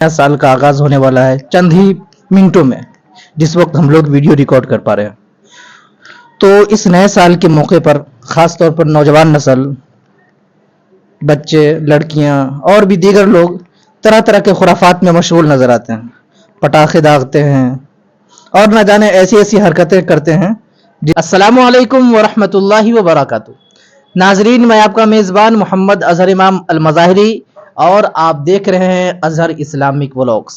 नया साल का आगाज होने वाला है चंद ही मिनटों में, जिस वक्त हम लोग वीडियो रिकॉर्ड कर पा रहे हैं। तो इस नए साल के मौके पर खास तौर पर नौजवान नस्ल, बच्चे, लड़कियां और भी दीगर लोग तरह तरह के खुराफात में मशगूल नजर आते हैं। पटाखे दागते हैं और न जाने ऐसी ऐसी हरकतें करते हैं। अस्सलामु अलैकुम व रहमतुल्लाहि व बरकातुहू। नाजरीन, मैं आपका मेज़बान मोहम्मद अजहर इमाम अल-मज़ाहिरी और आप देख रहे हैं अजहर इस्लामिक व्लॉग्स।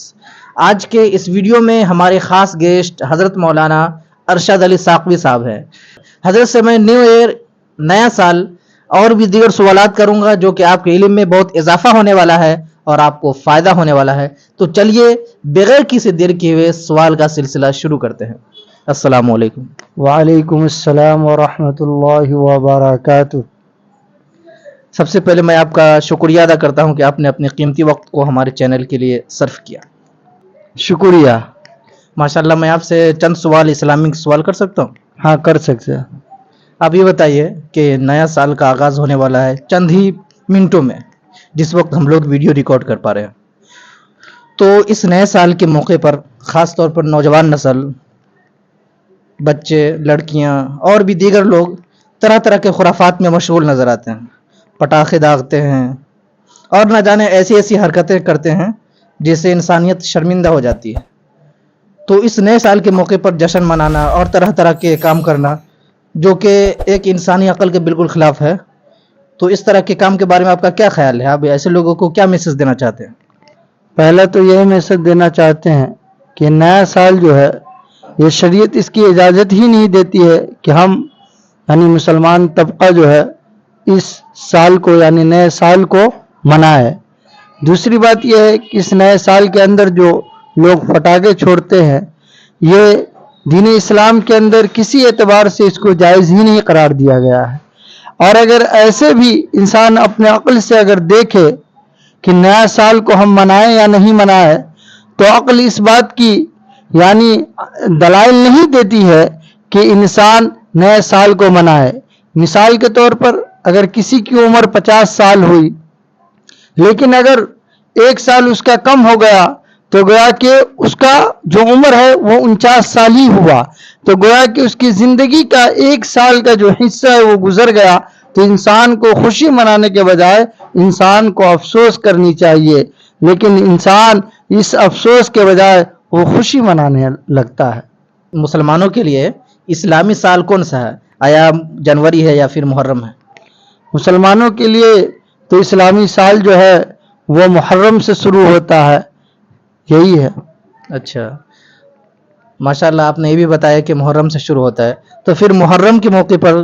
आज के इस वीडियो में हमारे ख़ास गेस्ट हज़रत मौलाना अरशद अली साक़वी साहब हैं। हज़रत से मैं न्यू ईयर, नया साल और भी दीगर सवालात करूँगा जो कि आपके इल्म में बहुत इजाफा होने वाला है और आपको फ़ायदा होने वाला है। तो चलिए बगैर किसी देर किए हुए सवाल का सिलसिला शुरू करते हैं। अस्सलामु अलैकुम। वालेकुम अस्सलाम व रहमतुल्लाहि व बरकातुहू। सबसे पहले मैं आपका शुक्रिया अदा करता हूं कि आपने अपने कीमती वक्त को हमारे चैनल के लिए सर्फ किया। शुक्रिया। माशाल्लाह, मैं आपसे चंद सवाल, इस्लामिक सवाल कर सकता हूं? हाँ, कर सकते हैं। आप ये बताइए कि नया साल का आगाज होने वाला है चंद ही मिनटों में, जिस वक्त हम लोग वीडियो रिकॉर्ड कर पा रहे हैं। तो इस नए साल के मौके पर खास तौर पर नौजवान नस्ल, बच्चे, लड़कियां और भी दीगर लोग तरह तरह के खुराफात में मशगूल नजर आते हैं। पटाखे दागते हैं और न जाने ऐसी ऐसी हरकतें करते हैं जिससे इंसानियत शर्मिंदा हो जाती है। तो इस नए साल के मौके पर जश्न मनाना और तरह तरह के काम करना जो कि एक इंसानी अक्ल के बिल्कुल खिलाफ है, तो इस तरह के काम के बारे में आपका क्या ख्याल है? आप ऐसे लोगों को क्या मैसेज देना चाहते हैं? पहला तो यही मैसेज देना चाहते हैं कि नया साल जो है, ये शरीयत इसकी इजाज़त ही नहीं देती है कि हम यानी मुसलमान तबका जो है इस साल को यानी नए साल को मनाए। दूसरी बात यह है कि इस नए साल के अंदर जो लोग पटाखे छोड़ते हैं, ये दीन इस्लाम के अंदर किसी एतबार से इसको जायज़ ही नहीं करार दिया गया है। और अगर ऐसे भी इंसान अपने अक्ल से अगर देखे कि नया साल को हम मनाएं या नहीं मनाएं, तो अक्ल इस बात की यानी दलाइल नहीं देती है कि इंसान नए साल को मनाए। मिसाल के तौर पर अगर किसी की उम्र 50 साल हुई, लेकिन अगर एक साल उसका कम हो गया तो गोया कि उसका जो उम्र है वो 49 साल ही हुआ, तो गोया कि उसकी जिंदगी का एक साल का जो हिस्सा है वो गुजर गया। तो इंसान को खुशी मनाने के बजाय इंसान को अफसोस करनी चाहिए, लेकिन इंसान इस अफसोस के बजाय वो खुशी मनाने लगता है। मुसलमानों के लिए इस्लामी साल कौन सा है? आया जनवरी है या फिर मुहर्रम है? मुसलमानों के लिए तो इस्लामी साल जो है वो मुहर्रम से शुरू होता है, यही है। अच्छा, माशाल्लाह, आपने ये भी बताया कि मुहर्रम से शुरू होता है। तो फिर मुहर्रम के मौके पर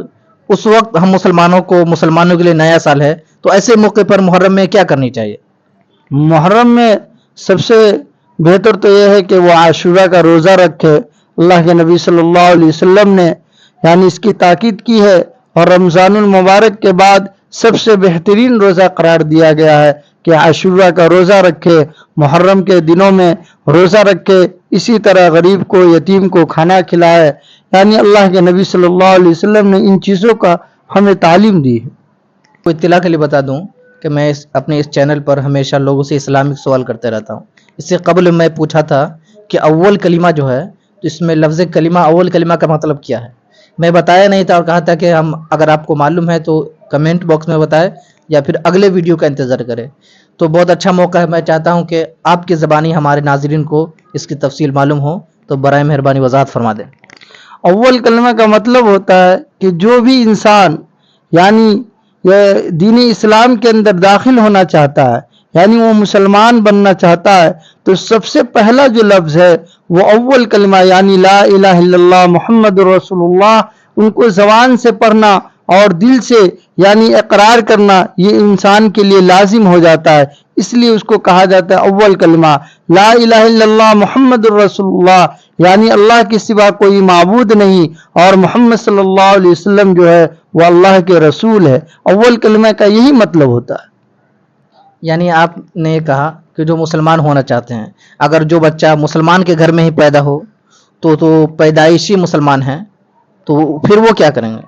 उस वक्त हम मुसलमानों के लिए नया साल है, तो ऐसे मौके पर मुहर्रम में क्या करनी चाहिए? मुहर्रम में सबसे बेहतर तो यह है कि वो आशूरा का रोज़ा रखे। अल्लाह के नबी सल्लल्लाहु अलैहि वसल्लम ने यानी इसकी ताकीद की है और रमज़ानुल मुबारक के बाद सबसे बेहतरीन रोज़ा करार दिया गया है कि आशूरा का रोज़ा रखे, मुहर्रम के दिनों में रोज़ा रखे। इसी तरह गरीब को, यतीम को खाना खिलाए। यानी अल्लाह के नबी सल्लल्लाहु अलैहि वसल्लम ने इन चीज़ों का हमें तालीम दी है। तो इत्तला के लिए बता दूं कि मैं अपने इस चैनल पर हमेशा लोगों से इस्लामिक सवाल करते रहता हूं। इससे कबल मैं पूछा था कि अव्वल कलिमा जो है, तो इसमें लफ्ज़ कलिमा, अव्वल कलिमा का मतलब क्या है? मैं बताया नहीं था और कहा था कि हम अगर आपको मालूम है तो कमेंट बॉक्स में बताएं या फिर अगले वीडियो का इंतज़ार करें। तो बहुत अच्छा मौका है, मैं चाहता हूं कि आपकी ज़बानी हमारे नाज़रीन को इसकी तफसील मालूम हो, तो बराए मेहरबानी वज़ाहत फरमा दें। अव्वल कलमा का मतलब होता है कि जो भी इंसान यानी दीन इस्लाम के अंदर दाखिल होना चाहता है, यानी वो मुसलमान बनना चाहता है, तो सबसे पहला जो लफ्ज़ है वो अव्वल कलमा यानी ला इलाहा इल्लल्लाह मुहम्मदुर रसूलुल्लाह, उनको ज़बान से पढ़ना और दिल से यानी इकरार करना, ये इंसान के लिए लाजिम हो जाता है। इसलिए उसको कहा जाता है अव्वल कलमा ला इलाहा इल्लल्लाह मुहम्मदुर रसूलुल्लाह, यानी अल्लाह के सिवा कोई माबूद नहीं और मोहम्मद सल्लल्लाहु अलैहि वसल्लम जो है वो अल्लाह के रसूल है। अव्वल कलमा का यही मतलब होता है। यानी आपने कहा कि जो मुसलमान होना चाहते हैं, अगर जो बच्चा मुसलमान के घर में ही पैदा हो तो पैदाइशी मुसलमान है, तो फिर वो क्या करेंगे?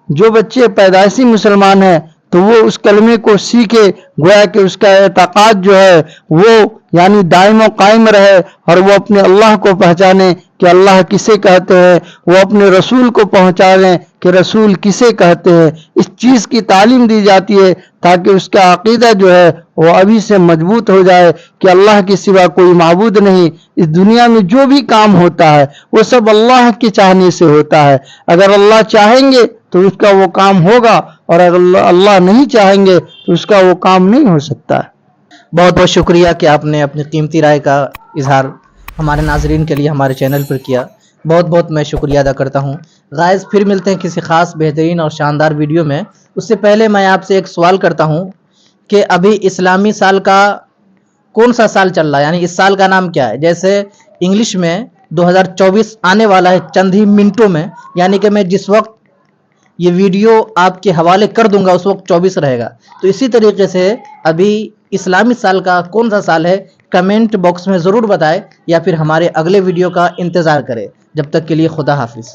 जो बच्चे पैदाइशी मुसलमान हैं تو وہ اس کلمے کو سیکھے, گویا کہ اس کا اعتقاد جو ہے وہ یعنی دائم و قائم رہے, اور وہ اپنے اللہ کو پہچانے کہ اللہ کسے کہتے ہیں, وہ اپنے رسول کو پہنچا دیں کہ رسول کسے کہتے ہیں. اس چیز کی تعلیم دی جاتی ہے تاکہ اس کا عقیدہ جو ہے وہ ابھی سے مضبوط ہو جائے کہ اللہ کے سوا کوئی معبود نہیں. اس دنیا میں جو بھی کام ہوتا ہے وہ سب اللہ کے چاہنے سے ہوتا ہے. اگر اللہ چاہیں گے تو اس کا وہ کام ہوگا, اور اگر اللہ نہیں چاہیں گے تو اس کا وہ کام نہیں ہو سکتا ہے. بہت بہت شکریہ کہ آپ نے اپنی قیمتی رائے کا اظہار ہمارے ناظرین کے لیے ہمارے چینل پر کیا. بہت بہت میں شکریہ ادا کرتا ہوں. غائز پھر ملتے ہیں کسی خاص بہترین اور شاندار ویڈیو میں. اس سے پہلے میں آپ سے ایک سوال کرتا ہوں کہ ابھی اسلامی سال کا کون سا سال چل رہا ہے, یعنی اس سال کا نام کیا ہے؟ جیسے انگلش میں 2024 آنے والا ہے چند ہی منٹوں میں, یعنی کہ میں جس وقت یہ ویڈیو آپ کے حوالے کر دوں گا اس وقت 24 رہے گا. تو اسی طریقے سے ابھی اسلامی سال کا کون سا سال ہے کمنٹ باکس میں ضرور بتائیں, یا پھر ہمارے اگلے ویڈیو کا انتظار کریں. جب تک کے لیے خدا حافظ.